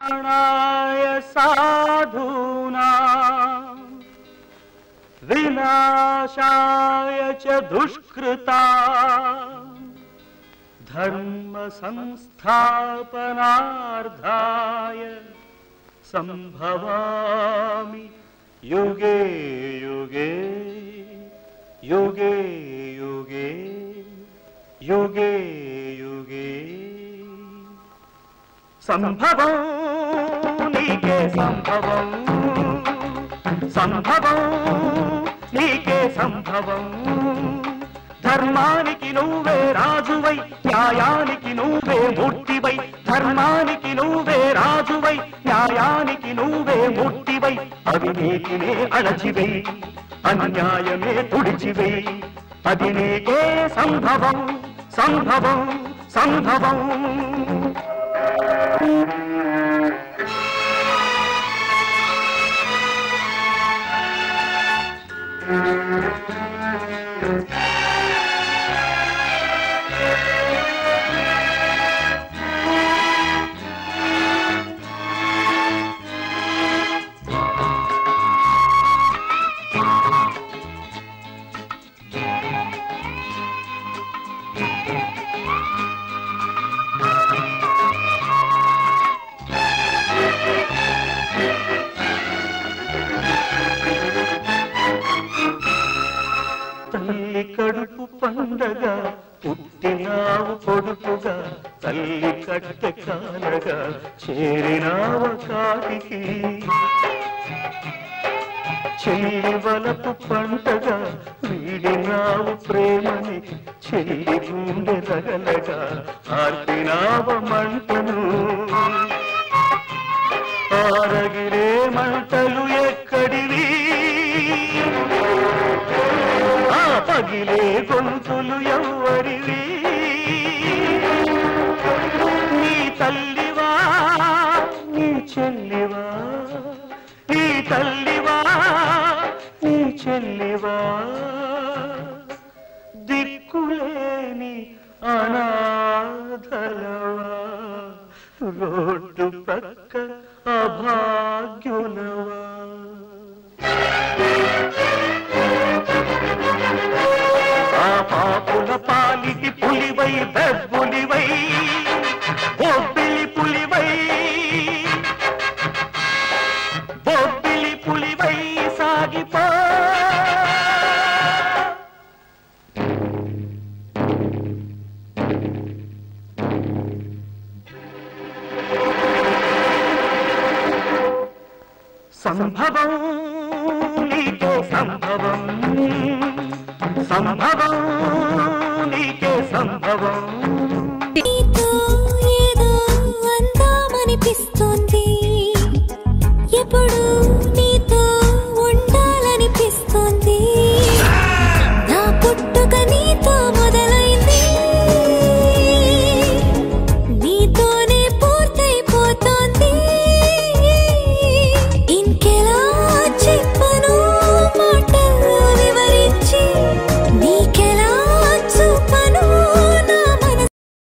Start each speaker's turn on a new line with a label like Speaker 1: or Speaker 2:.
Speaker 1: प्राणाय साधूना विनाशाय च दुष्कृता धर्म संस्थापनार्थाय संभवामि युगे युगे युगे युगे युगे युगे संभवं नीके संभवं संभवं नीके संभवं धर्मानिकी నువ్వే రాజువై న్యాయానికి నువ్వే మూర్తివై ధర్మానికి నువ్వే రాజువై న్యాయానికి నువ్వే మూర్తివై అవినీతినే అణచివై అన్యాయమే తుడిచివై అది నీకే సంభవం సంభవం సంభవం తల్లి కడుపు పండగ పుట్టినావు కొడుకుగా తల్లి కట్టె కానగా చేరినావ కాటికి చెల్లి వలపు పంటగా వీడినావు ప్రేమని చెల్లి గుండె రగలగా ఆర్పినావ మంటను ఆరగిరే మంటలు ఎక్కడివి పగిలే గొంతులు ఎవ్వరివి నీ తల్లివా నీ చెల్లివా నీ తల్లివా నీ చెల్లివా దిక్కులేని అనాథలవా రోడ్డు పక్క అభాగ్యులవా పాపుల పాలికి పులివై బెబ్బులివై బొబ్బిలి పులివై బొబ్బిలి పులివై సాగిపో సంభవం నీకే సంభవం సంభవం నీకే సంభవం